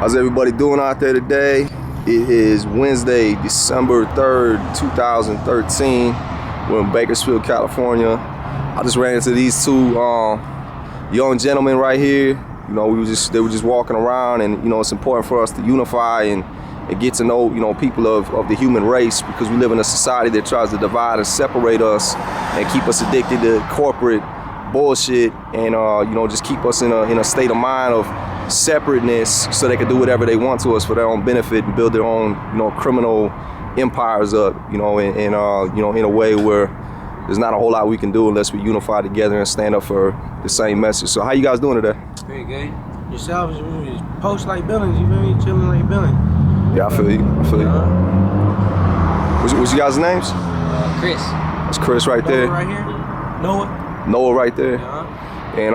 How's everybody doing out there today? It is Wednesday, December 3rd, 2013. We're in Bakersfield, California. I just ran into these two young gentlemen right here. You know, they were just walking around, and you know, it's important for us to unify and get to know, you know, people of the human race, because we live in a society that tries to divide and separate us and keep us addicted to corporate bullshit, and you know, just keep us in a state of mind of separateness, so they can do whatever they want to us for their own benefit and build their own, you know, criminal empires up, you know, and you know, in a way where there's not a whole lot we can do unless we unify together and stand up for the same message. So how you guys doing today? Very good. Yourself, you post like Billings, you feel me? Chilling like Billings. Yeah, I feel you. What's you guys' names? Chris. That's Chris right there. Noah right here. Noah right there. And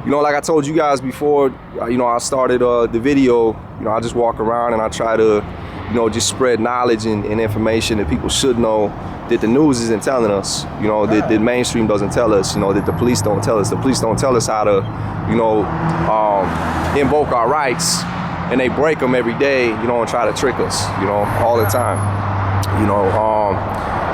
you know, like I told you guys before, you know, I started the video, you know, I just walk around and I try to, you know, just spread knowledge and information that people should know, that the news isn't telling us, you know, that mainstream doesn't tell us, you know, that the police don't tell us. The police don't tell us how to, you know, invoke our rights, and they break them every day, you know, and try to trick us, you know, all the time, you know.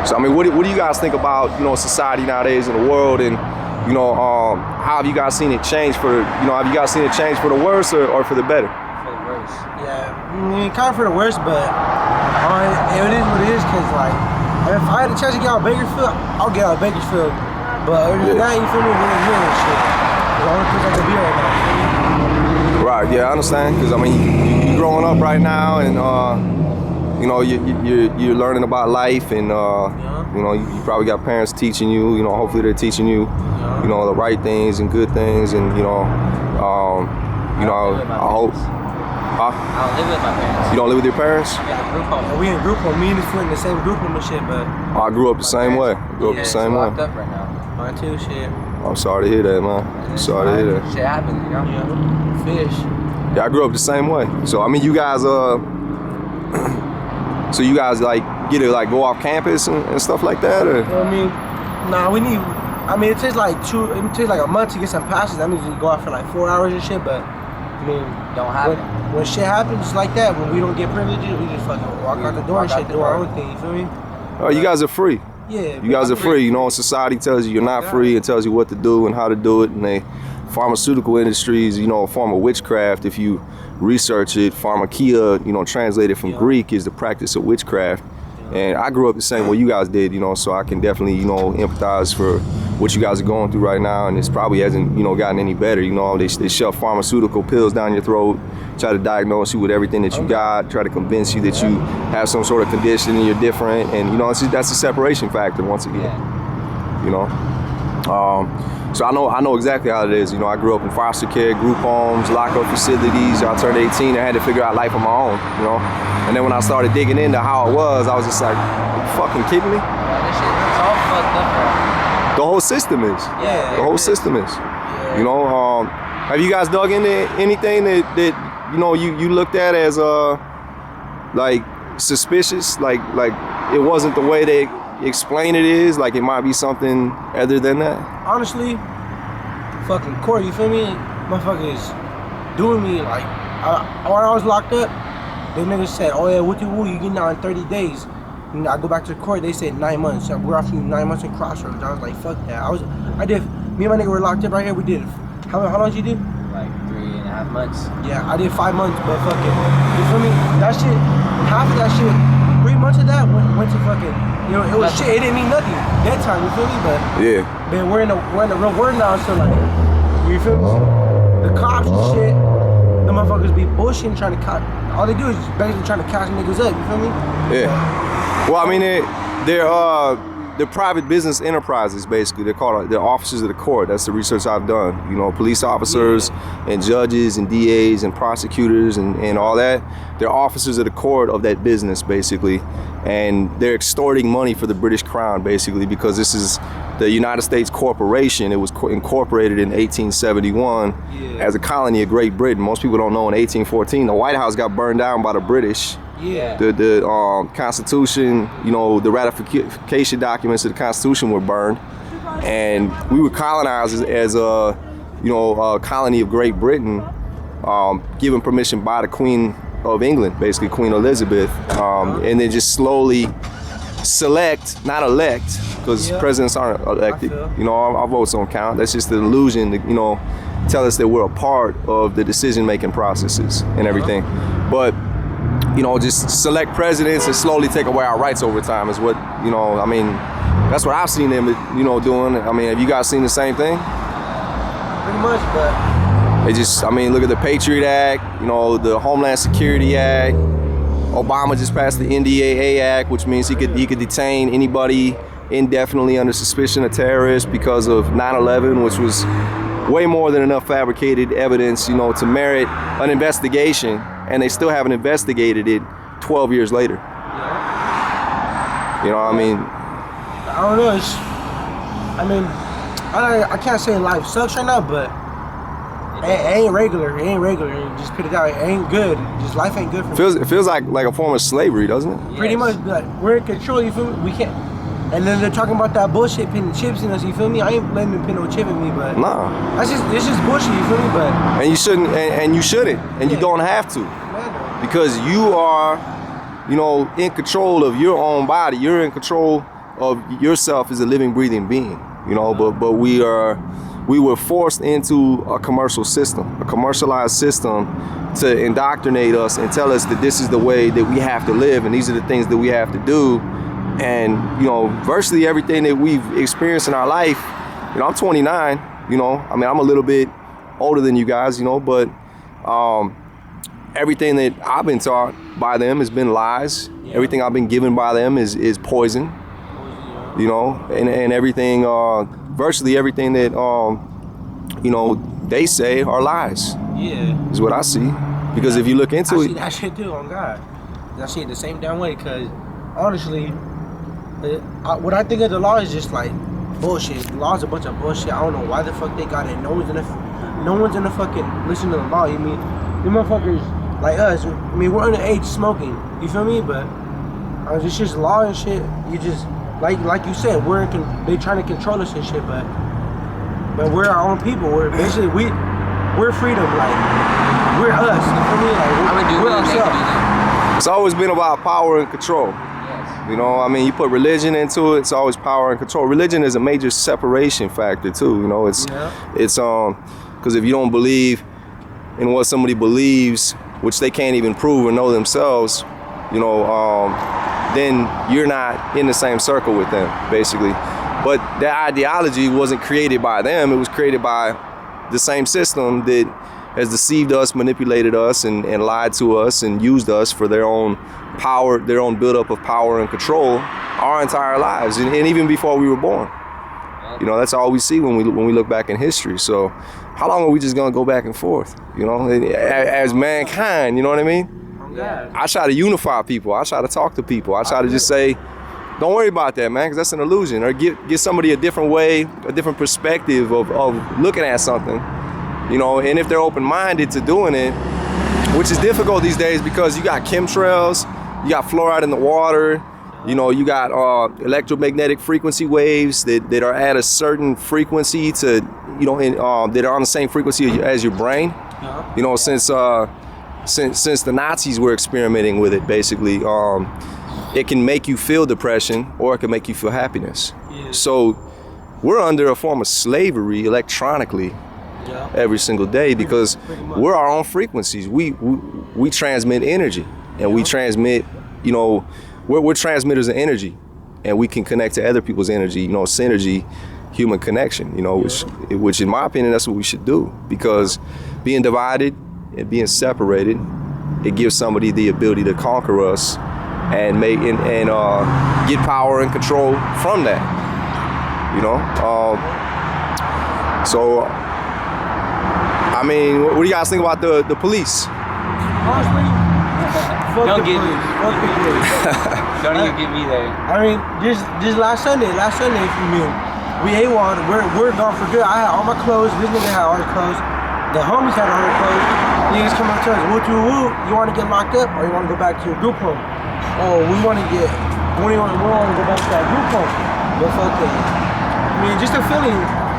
So I mean, what do you guys think about, you know, society nowadays in the world, and you know, how have you guys seen it change for, you know, have you guys seen it change for the worse or for the better? For the worse. Yeah, I mean, kind of for the worse, but it is what it is, because like, if I had a chance to get out of Bakersfield, I'll get out of Bakersfield. But other than that, you feel me, we're here and shit. The only place I can be right now. Right, yeah, I understand, because I mean, you're growing up right now, and you know, you're learning about life, and you know, you probably got parents teaching you. You know, hopefully they're teaching you, you know, the right things and good things, and you know, I hope. I don't live with my parents. You don't live with your parents? Yeah, group home. Yeah, we in group home. Me and this foot in the same group home and shit, but I grew up the same way. The same way. Locked up right now. Mine too, shit. I'm sorry to hear that, man. I'm sorry to hear that. Shit happens, you know. Yeah. Fish. Yeah, I grew up the same way. So I mean, you guys so you guys like get to like go off campus and stuff like that, or? You know what I mean? Nah, we need. I mean, it takes like a month to get some passes. That means we go out for like 4 hours and shit. But I mean, don't happen. When shit happens like that, when we don't get privileges, we just fucking walk out the door and shit, do our own thing. You feel me? Oh, you guys are free. Yeah. You guys are free. You know, society tells you you're not free. It tells you what to do and how to do it. And the pharmaceutical industry is, you know, a form of witchcraft. If you research it, pharmakia, you know, translated from Greek, is the practice of witchcraft. And I grew up the same way you guys did, you know, so I can definitely, you know, empathize for what you guys are going through right now. And it's probably hasn't, you know, gotten any better. You know, they shove pharmaceutical pills down your throat, try to diagnose you with everything that you got, try to convince you that you have some sort of condition and you're different. And, you know, that's a separation factor once again, you know. So I know exactly how it is. You know, I grew up in foster care, group homes, lockup facilities. I turned 18 and I had to figure out life on my own, you know. And then when I started digging into how it was, I was just like, are you fucking kidding me? This shit, it's all fucked up, bro. The whole system is. Yeah. The whole system is. You know, have you guys dug into anything that you know, you looked at as like suspicious, like it wasn't the way they explain it is, like it might be something other than that? Honestly, fucking court, you feel me? Motherfuckers doing me like, when I was locked up, the niggas said, oh yeah, what you getting out in 30 days. And I go back to the court, they said 9 months. We're offering you 9 months in Crossroads. I was like, fuck that. Me and my nigga were locked up right here. We did, how long did you do? Like 3.5 months. Yeah, I did 5 months, but fucking, you feel me? That shit, half of that shit, 3 months of that went to fucking, you know, it was shit. It didn't mean nothing that time, you feel me? But yeah, man, we're in the real world now, so like, you feel me? The cops and shit, the motherfuckers be bullshitting, trying to catch. All they do is just basically trying to catch niggas up. You feel me? Yeah. Well, I mean, they're private business enterprises, basically. They're called the officers of the court. That's the research I've done. You know, police officers and judges and DAs and prosecutors and all that. They're officers of the court of that business, basically. And they're extorting money for the British Crown, basically, because this is the United States Corporation. It was incorporated in 1871 as a colony of Great Britain. Most people don't know in 1814, the White House got burned down by the British. Yeah. The Constitution, you know, the ratification documents of the Constitution were burned, and we were colonized as a, you know, a colony of Great Britain given permission by the Queen of England, basically Queen Elizabeth, and then just slowly select, not elect, because presidents aren't elected. You know, our votes don't count. That's just the illusion to, you know, tell us that we're a part of the decision-making processes and everything. But, you know, just select presidents and slowly take away our rights over time is what, you know, I mean, that's what I've seen them, you know, doing. I mean, have you guys seen the same thing? Pretty much, but They just, I mean, look at the Patriot Act, you know, the Homeland Security Act. Obama just passed the NDAA Act, which means he could detain anybody indefinitely under suspicion of terrorists because of 9/11, which was way more than enough fabricated evidence, you know, to merit an investigation, and they still haven't investigated it 12 years later. You know what I mean? I don't know. I mean, I can't say life sucks right now, but it ain't regular. It ain't regular. Just put it out. It ain't good. Just life ain't good for me. It feels like a form of slavery, doesn't it? Pretty much, like, we're in control. You feel me? We can't. And then they're talking about that bullshit, pinning chips in us. You feel me? I ain't letting them pin no chip in me, but Nah. it's just bullshit. You feel me? But And you shouldn't, and you shouldn't, and you don't have to, because you are, you know, in control of your own body. You're in control of yourself as a living, breathing being. You know, but we were forced into a commercial system, a commercialized system, to indoctrinate us and tell us that this is the way that we have to live and these are the things that we have to do. And, you know, virtually everything that we've experienced in our life, you know, I'm 29, you know, I mean, I'm a little bit older than you guys, you know, but everything that I've been taught by them has been lies. Yeah. Everything I've been given by them is poison, you know, and everything, virtually everything that, you know, they say are lies. Yeah. Is what I see. Because if you look into I it. see that shit too, on God. I see it the same damn way, because honestly, what I think of the law is just like bullshit. The law's a bunch of bullshit. I don't know why the fuck they got it. No one's gonna fucking listen to the law. You mean, the motherfuckers like us, I mean, we're underage smoking. You feel me? But it's just law and shit. You just, like you said, they trying to control us and shit, but we're our own people. We're basically, we're freedom, like, we're us. You feel me? Like, we're ourselves. It's always been about power and control. You know, I mean, you put religion into it, it's always power and control. Religion is a major separation factor too, you know, it's because if you don't believe in what somebody believes, which they can't even prove or know themselves, you know, then you're not in the same circle with them, basically. But that ideology wasn't created by them, it was created by the same system that has deceived us, manipulated us, and lied to us and used us for their own power, their own buildup of power and control our entire lives, and even before we were born. You know, that's all we see when we look back in history. So how long are we just gonna go back and forth, you know, as mankind, you know what I mean? I try to unify people, I try to talk to people, I try to just say, don't worry about that, man, because that's an illusion, or give somebody a different way, a different perspective of looking at something. You know, and if they're open-minded to doing it, which is difficult these days because you got chemtrails, you got fluoride in the water, you know, you got electromagnetic frequency waves that are at a certain frequency to, you know, that are on the same frequency as your brain. You know, since the Nazis were experimenting with it, basically, it can make you feel depression or it can make you feel happiness. So we're under a form of slavery electronically. Every single day because we're our own frequencies. We transmit energy, and we transmit, you know, we're transmitters of energy, and we can connect to other people's energy. You know, synergy, human connection. You know, which in my opinion, that's what we should do, because being divided and being separated, it gives somebody the ability to conquer us and get power and control from that. You know, so. I mean, what do you guys think about the police? Honestly, Don't get me. Fuck the police. Don't even get me there. I mean, just last Sunday, we AWOL, we're gone for good. I had all my clothes, this nigga had all his clothes, the homies had all their clothes. Niggas come up to us, woo, you want to get locked up or you want to go back to your group home? Oh, we want to go back to that group home. But fucking, I mean, just a feeling.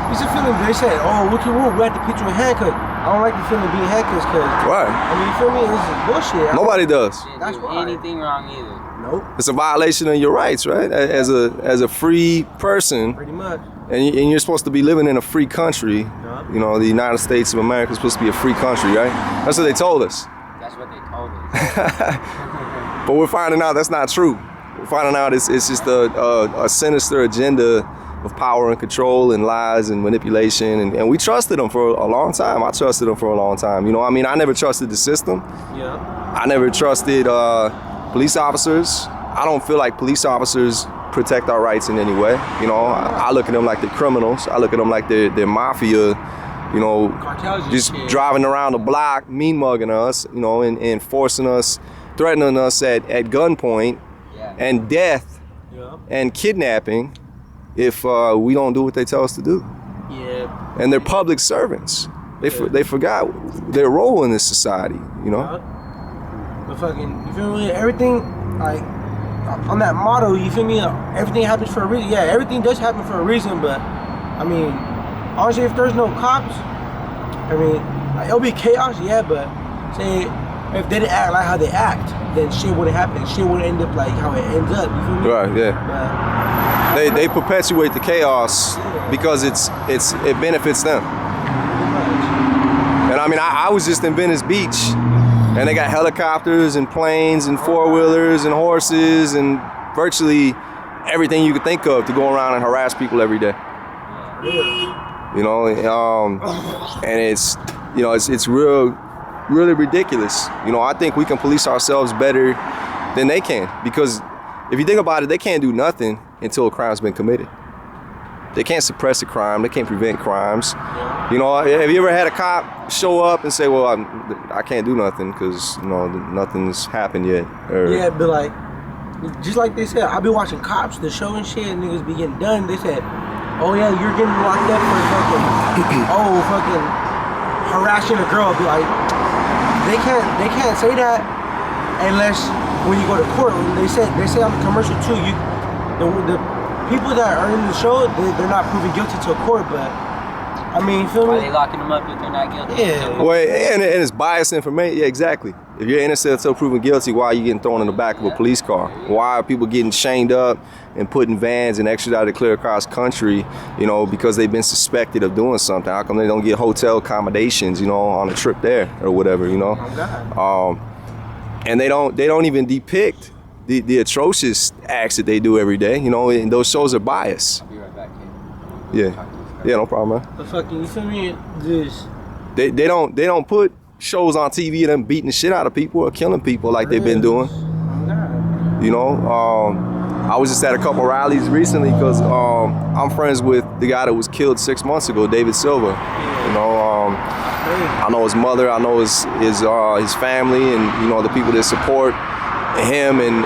They said, oh, we had to put you in handcuffs. I don't like the feeling of being heckled because, Right. I mean, you feel me? This is bullshit. Nobody does. Didn't That's do why. anything wrong either. Nope, It's a violation of your rights, right? As a free person, pretty much. and you're supposed to be living in a free country. Yeah. You know, the United States of America is supposed to be a free country, right? That's what they told us. That's what they told us. But we're finding out that's not true. We're finding out it's just a sinister agenda of power and control and lies and manipulation. And we trusted them for a long time. I trusted them for a long time. You know, I mean, I never trusted the system. Yeah. I never trusted police officers. I don't feel like police officers protect our rights in any way. You know, I look at them like they're criminals. I look at them like they're mafia, you know, Cartels and just shit. driving around the block, mean mugging us, you know, and forcing us, threatening us at gunpoint Yeah. and death Yeah. and kidnapping if we don't do what they tell us to do. Yeah. And they're public servants. They forgot their role in this society, you know? Yeah. But fucking, you feel me? Everything, like, on that motto, you feel me? Everything happens for a reason. Yeah, everything does happen for a reason, but, I mean, honestly, if there's no cops, I mean, like, it'll be chaos, yeah, but, say, if they didn't act like how they act, then shit wouldn't happen. Shit would end up like how it ends up, you feel me? Right, yeah. But, They perpetuate the chaos because it benefits them. pretty much. And I mean, I was just in Venice Beach, and they got helicopters and planes and four-wheelers and horses and virtually everything you could think of to go around and harass people every day. You know, and it's, you know, it's really ridiculous. You know, I think we can police ourselves better than they can, because if you think about it, they can't do nothing until a crime's been committed. They can't suppress a crime. They can't prevent crimes. You know, have you ever had a cop show up and say, "Well, I can't do nothing because, you know, nothing's happened yet"? Or, Yeah, but like, just like they said, I be watching Cops, the show and shit, and niggas be getting done. They said, "Oh yeah, you're getting locked up for fucking harassing a girl." Be like, they can't say that unless when you go to court. When they say on the commercial too, the people that are in the show, they're not proven guilty to a court, but I mean, you feel Why me? they locking them up if they're not guilty? Yeah. Well, and it's biased information. Yeah, exactly. If you're innocent until proven guilty, why are you getting thrown in the back of a police car? Why are people getting chained up and put in vans and extradited clear across country, you know, because they've been suspected of doing something? How come they don't get hotel accommodations, you know, on a trip there or whatever, you know? Oh God. And they don't even depict the atrocious acts that they do every day, you know, and those shows are biased. I'll be right back, kid. Yeah, no problem, man. But fucking, you feel me? This. They don't put shows on TV of them beating the shit out of people or killing people like they've been doing. Oh God. You know, I was just at a couple rallies recently because I'm friends with the guy that was killed 6 months ago, David Silva. You know, I know his mother, I know his family, and you know the people that support him and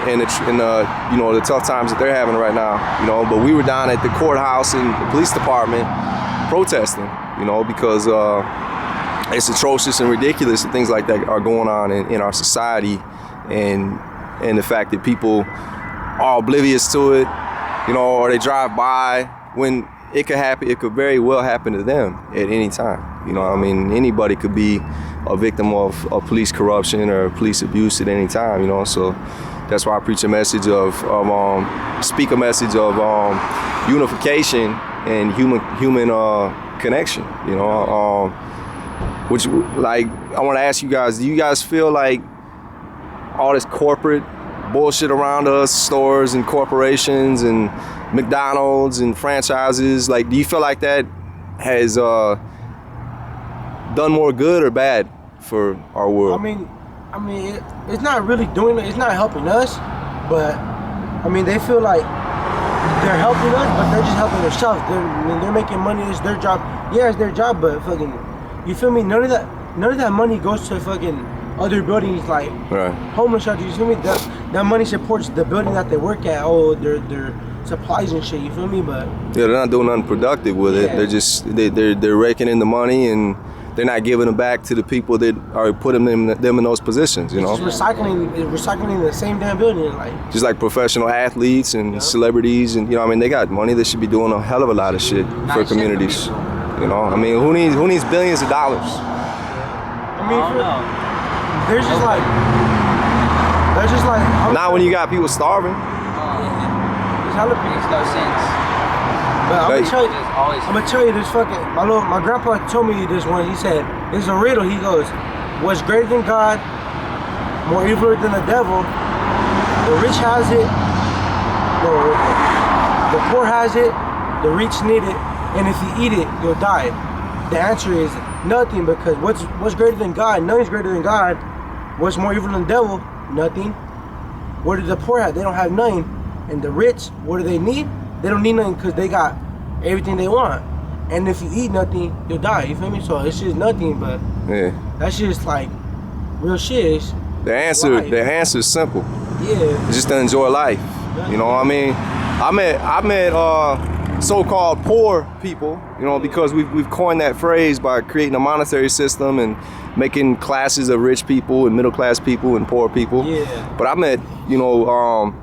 you know the tough times that they're having right now. You know, but we were down at the courthouse and the police department protesting. You know, because it's atrocious and ridiculous and things like that are going on in our society, and the fact that people are oblivious to it, you know, or they drive by when it could happen. It could very well happen to them at any time. You know, I mean, anybody could be a victim of police corruption or police abuse at any time. You know, so that's why I preach a message speak a message of unification and human connection. You know, which, like, I want to ask you guys: do you guys feel like all this corporate bullshit around us, stores and corporations and McDonald's and franchises, like, do you feel like that has done more good or bad for our world? I mean, it's not really doing it. It's not helping us, but I mean, they feel like they're helping us, but they're just helping themselves. They're making money. It's their job. Yeah, it's their job, but fucking, you feel me? None of that money goes to fucking other buildings like Right. homeless shelters. You feel me? That money supports the building that they work at. Oh, their supplies and shit. You feel me? But Yeah, they're not doing nothing productive with it. Yeah. They're just they're raking in the money, and they're not giving it back to the people that are putting them in those positions. You know, just recycling the same damn building. Like, just like professional athletes and Yeah. celebrities, and you know, I mean, they got money. They should be doing a hell of a lot of shit for Nice shit for communities. people. You know, I mean, who needs billions of dollars? mean? I don't know. There's just like, Not when you got people starving. There's hella people. Makes no sense. But I'm Like- gonna tell you, There's always I'm gonna tell you this fucking. My grandpa told me this one. He said, "It's a riddle." He goes, "What's greater than God, more evil than the devil? The rich has it. No, the poor has it. The rich need it. And if you eat it, you'll die." The answer is nothing, because what's greater than God? Nothing's greater than God. What's more evil than the devil? Nothing. What do the poor have? They don't have nothing. And the rich, what do they need? They don't need nothing because they got everything they want. And if you eat nothing, you'll die. You feel me? So it's just nothing, but Yeah. that's just like real shit. It's, The answer is simple. yeah. It's just to enjoy life. You know what I mean? I met so-called poor people, you know, because we've coined that phrase by creating a monetary system and making classes of rich people and middle class people and poor people. Yeah. But I met, you know,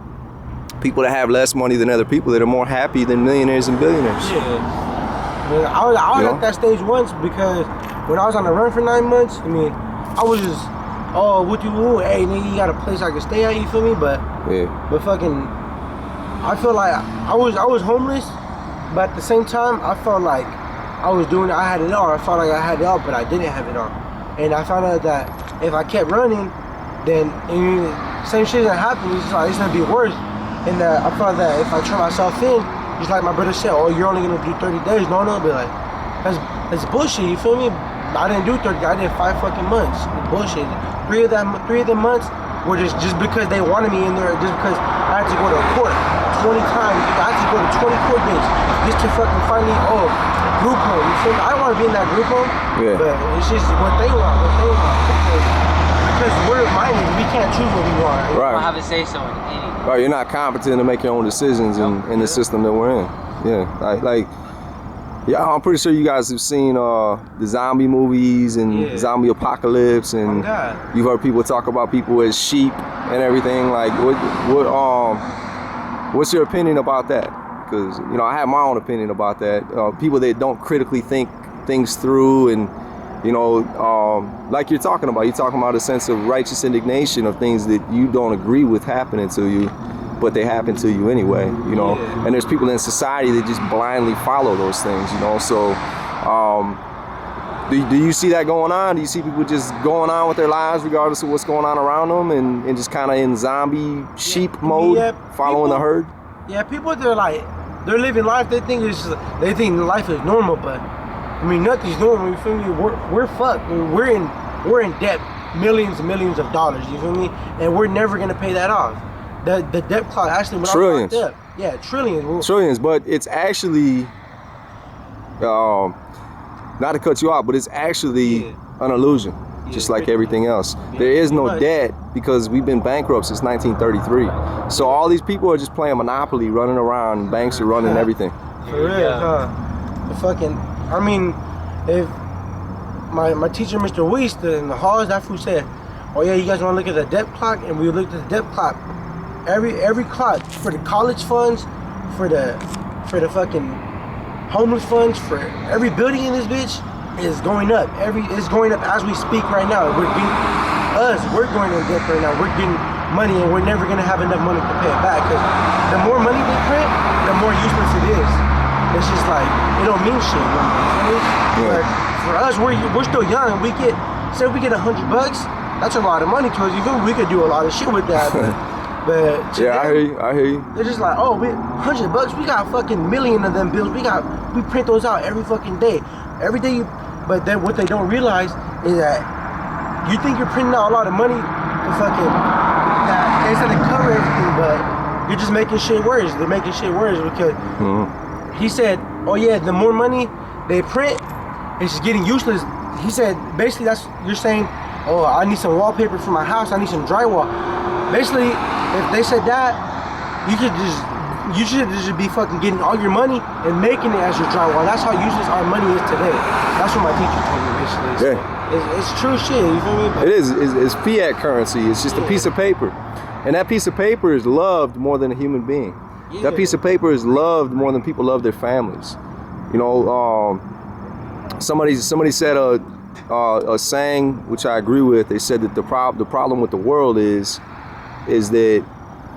people that have less money than other people that are more happy than millionaires and billionaires. Yeah. Man, I was You know? at that stage once, because when I was on the run for 9 months, I mean, I was just, oh, what you do? Hey, nigga, you got a place I can stay at, you feel me? But fucking, I feel like I was homeless, but at the same time, I felt like I had it all. I felt like I had it all, but I didn't have it all. And I found out that if I kept running, then same shit that happened. It's like, it's gonna be worse. And I felt that if I turn myself in, just like my brother said, oh, you're only gonna do 30 days. No, be like, that's bullshit. You feel me? I didn't do 30. I did 5 fucking months. It's bullshit. 3 of them months were just because they wanted me in there. Just because I had to go to court 20 times. I had to go to 20 court dates just to fucking finally group home. You feel me? I don't want to be in that group home. Yeah. But it's just what they want. Because we're minors, we can't choose what we want. I don't Right. have a say so in anything. Right. You're not competent to make your own decisions in the system that we're in. Yeah. Yeah, I'm pretty sure you guys have seen the zombie movies and zombie apocalypse, and Oh, God. you've heard people talk about people as sheep and everything. Like, what's your opinion about that? Because, you know, I have my own opinion about that. People that don't critically think things through, and, you know, like you're talking about a sense of righteous indignation of things that you don't agree with happening to you, but they happen to you anyway, you know. Yeah. And there's people in society that just blindly follow those things, you know. So do you see that going on? Do you see people just going on with their lives regardless of what's going on around them, and just kind of in zombie sheep mode, following the herd? Yeah, people, they're living life. They think life is normal, but I mean, nothing's normal. You feel me? We're fucked. We're in debt, millions and millions of dollars. You feel me? And we're never gonna pay that off. The debt clock actually when Trillions. I was locked up. Yeah, trillions. Trillions, but it's actually, not to cut you off, but it's actually an illusion, just like everything else. There is no debt because we've been bankrupt since 1933. So all these people are just playing Monopoly, running around, and banks are running everything. For real, huh? The fucking, I mean, if my teacher, Mr. Weiss, in the halls, that fool said, oh yeah, you guys want to look at the debt clock? And we looked at the debt clock. Every clock for the college funds, for the fucking homeless funds, for every building in this bitch is going up. It's going up as we speak right now. We're going in debt right now. We're getting money, and we're never gonna have enough money to pay it back. Cause the more money they print, the more useless it is. It's just like it don't mean shit. You know what I mean? But for us, we're still young. We get $100. That's a lot of money to us. You feel me? We could do a lot of shit with that. But Yeah, I hear you. They're just like, oh, $100. We got fucking million of them bills. We print those out every fucking day. Every day. But then what they don't realize is that you think you're printing out a lot of money to fucking that it's gonna cover everything, but you're just making shit worse. They're making shit worse because he said, oh yeah, the more money they print, it's just getting useless. He said basically you're saying, oh, I need some wallpaper for my house. I need some drywall. Basically, if they said that, you should just be fucking getting all your money and making it as your drywall. That's how useless our money is today. That's what my teacher told me, basically. So it's true shit, you feel me? But It is. It's fiat currency. It's just a piece of paper. And that piece of paper is loved more than a human being. That piece of paper is loved more than people love their families. You know, somebody said a saying which I agree with. They said that the problem with the world is that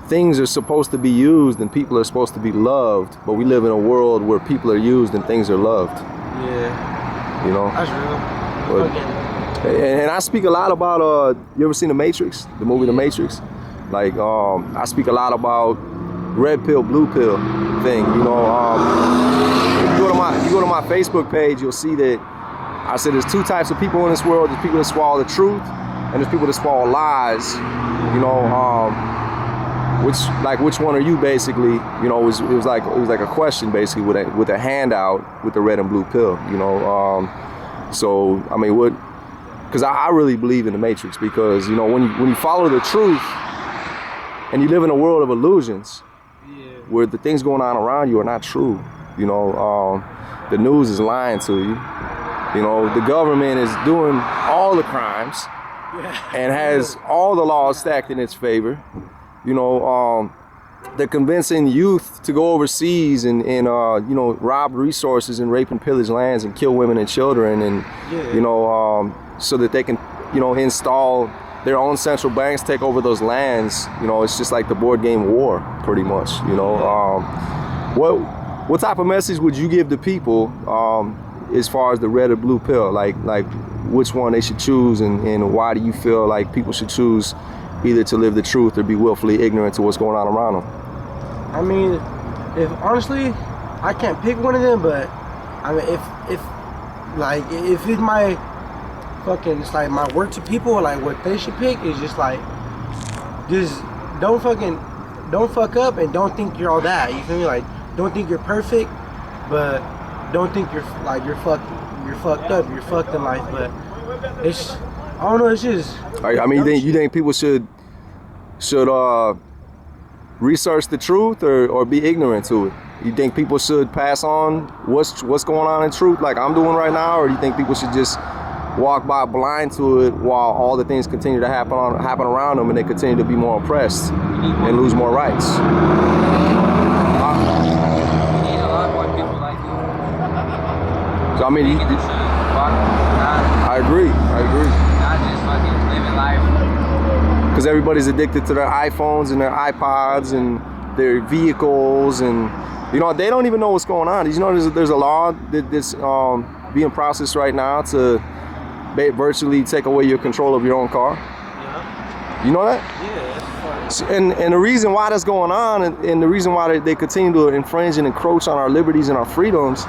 things are supposed to be used and people are supposed to be loved, but we live in a world where people are used and things are loved. Yeah. You know. That's real. And I speak a lot about you ever seen The Matrix, the movie The Matrix? Like I speak a lot about red pill, blue pill thing. You know, if you go to my Facebook page, you'll see that I said there's two types of people in this world. There's people that swallow the truth, and there's people that swallow lies. You know, which one are you basically? You know, it was like a question basically with a handout with the red and blue pill. You know, so I mean, because I really believe in the Matrix, because you know when you follow the truth and you live in a world of illusions, where the things going on around you are not true. You know, the news is lying to you. You know, the government is doing all the crimes and has all the laws stacked in its favor. You know, they're convincing youth to go overseas and you know, rob resources and rape and pillage lands and kill women and children, and you know, so that they can, you know, install their own central banks, take over those lands. You know, it's just like the board game war, pretty much. You know, what type of message would you give to people as far as the red or blue pill? Like which one they should choose, and why do you feel like people should choose either to live the truth or be willfully ignorant to what's going on around them? I mean, if honestly, I can't pick one of them, but I mean, if it's my fucking, it's like my work to people, like what they should pick is just like, just don't fuck up and don't think you're all that. You feel me? Like, don't think you're perfect, but don't think you're fucked up. You're fucked in life, but it's, I don't know. It's just. I mean, you think people should research the truth or be ignorant to it? You think people should pass on what's going on in truth, like I'm doing right now, or do you think people should just walk by blind to it while all the things continue to happen around them, and they continue to be more oppressed and lose more rights? We need a lot more people like you. So I mean, Making the truth, I agree. not just fucking living life. Because everybody's addicted to their iPhones and their iPods and their vehicles, and you know, they don't even know what's going on. Did you know there's a law that's being processed right now to virtually take away your control of your own car? Yeah. You know that? Yeah. And the reason why that's going on, and the reason why they continue to infringe and encroach on our liberties and our freedoms,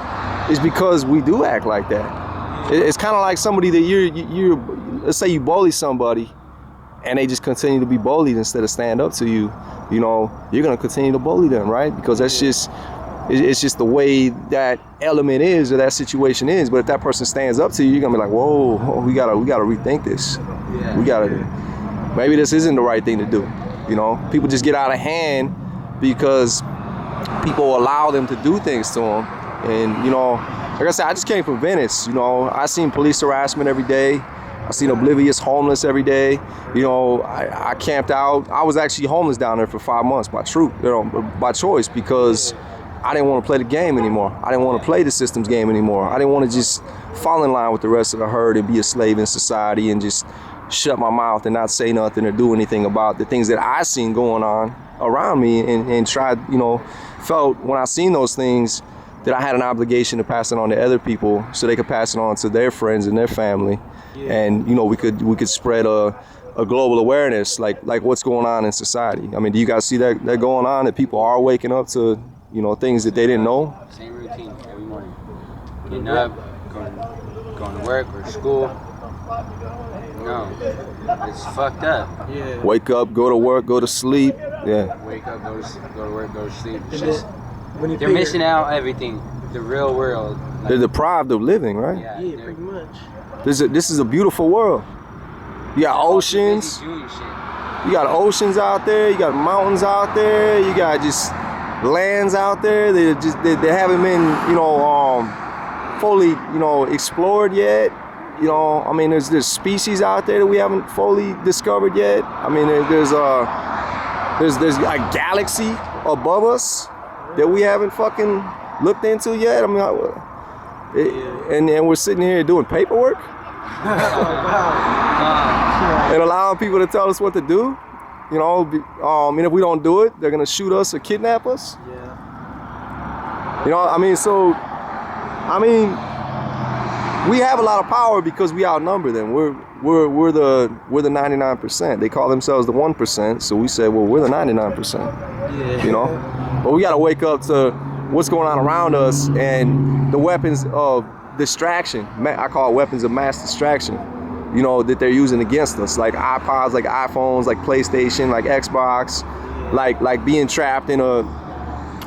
is because we do act like that. It's kind of like somebody that you're let's say you bully somebody, and they just continue to be bullied instead of stand up to you. You know, you're gonna continue to bully them, right? Because that's just, it's just the way that element is, or that situation is. But if that person stands up to you, you're gonna be like, whoa, we gotta rethink this. Yeah. Maybe this isn't the right thing to do. You know, people just get out of hand because people allow them to do things to them. And you know, like I said, I just came from Venice. You know, I seen police harassment every day. I seen oblivious homeless every day. You know, I camped out. I was actually homeless down there for 5 months by choice, because I didn't want to play the game anymore. I didn't want to play the systems game anymore. I didn't want to just fall in line with the rest of the herd and be a slave in society and just shut my mouth and not say nothing or do anything about the things that I seen going on around me, and tried, you know, felt when I seen those things that I had an obligation to pass it on to other people so they could pass it on to their friends and their family. Yeah. And you know, we could spread a global awareness, like what's going on in society. I mean, do you guys see that going on, that people are waking up to, you know, things that they didn't know? Same routine every morning. Getting up, going to work or school. No, it's fucked up. Yeah. Wake up, go to work, go to sleep. Yeah. Wake up, go to work, go to sleep. It's And just, when you they're figure- missing out everything. The real world. Like, They're deprived of living, right? yeah, Yeah, they're pretty much. This is a beautiful world. You got oceans. busy doing shit. You got oceans out there. You got mountains out there. You got just lands out there. They haven't been, you know, fully, you know, explored yet. You know, I mean, there's species out there that we haven't fully discovered yet. I mean, there's a galaxy above us that we haven't fucking looked into yet. I mean, and we're sitting here doing paperwork. and allowing people to tell us what to do. You know, and if we don't do it, they're gonna shoot us or kidnap us. Yeah. You know, I mean, so, I mean, we have a lot of power because we outnumber them. We're the 99%. They call themselves the 1%. So we say, well, we're the 99%. Yeah. You know, but we gotta wake up to what's going on around us and the weapons of distraction. I call it weapons of mass distraction. You know, that they're using against us, like iPods, like iPhones, like PlayStation, like Xbox, like being trapped in a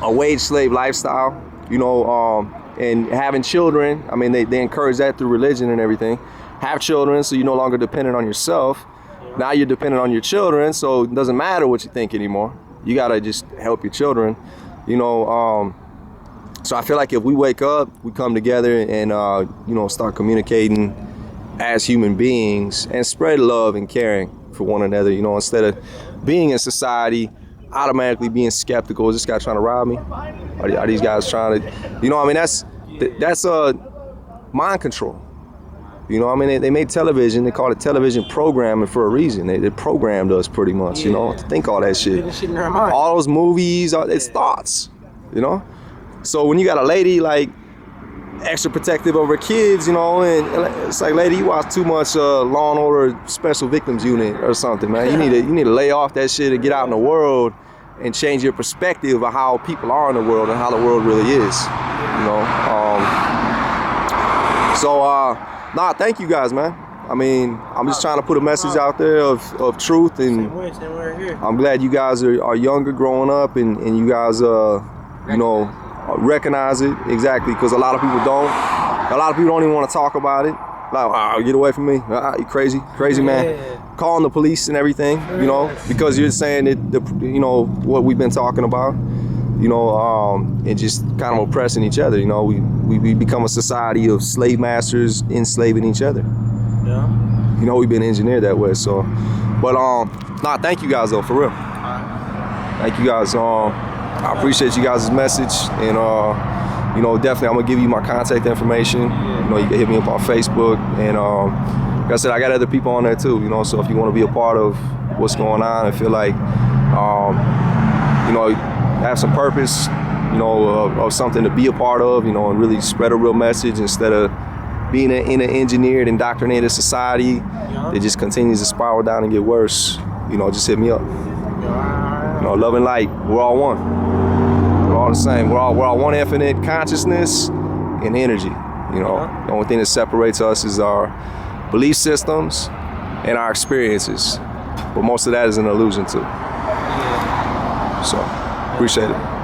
wage slave lifestyle. You know, and having children. I mean, they encourage that through religion and everything. Have children, so you're no longer dependent on yourself. Now you're dependent on your children, so it doesn't matter what you think anymore. You gotta just help your children. You know, so I feel like if we wake up, we come together and you know, start communicating as human beings and spread love and caring for one another. You know, instead of being in society, automatically being skeptical. Is this guy trying to rob me? Are these guys trying to, you know, I mean, that's mind control. You know, I mean, they made television, they call it television programming for a reason. They programmed us pretty much, you know, to think all that shit. Shit in our mind. All those movies, it's thoughts, you know? So when you got a lady like extra protective of her kids, you know, and it's like, lady, you watch too much Law and Order Special Victims Unit or something, man. You need to lay off that shit and get out in the world and change your perspective of how people are in the world and how the world really is, you know. Nah, thank you guys, man. I mean, I'm just trying to put a message out there of truth, and Same way here. I'm glad you guys are younger growing up, and you guys, you know, recognize it, exactly, because a lot of people don't. A lot of people don't even want to talk about it. Like, oh, get away from me. You crazy man. Yeah. Calling the police and everything, you know, because you're saying that, you know, what we've been talking about, you know, and just kind of oppressing each other. You know, we become a society of slave masters enslaving each other. Yeah. You know, we've been engineered that way. So, but nah, thank you guys though, for real. Thank you guys. I appreciate you guys' message, and you know, definitely I'm gonna give you my contact information. You know, you can hit me up on Facebook, and like I said, I got other people on there too. You know, so if you want to be a part of what's going on and feel like, you know, have some purpose, you know, of something to be a part of, you know, and really spread a real message instead of being in an engineered, indoctrinated society that just continues to spiral down and get worse. You know, just hit me up. You know, love and light, we're all one. We're all the same. We're all one infinite consciousness and energy. You know, the only thing that separates us is our belief systems and our experiences. But most of that is an illusion too. So, appreciate it.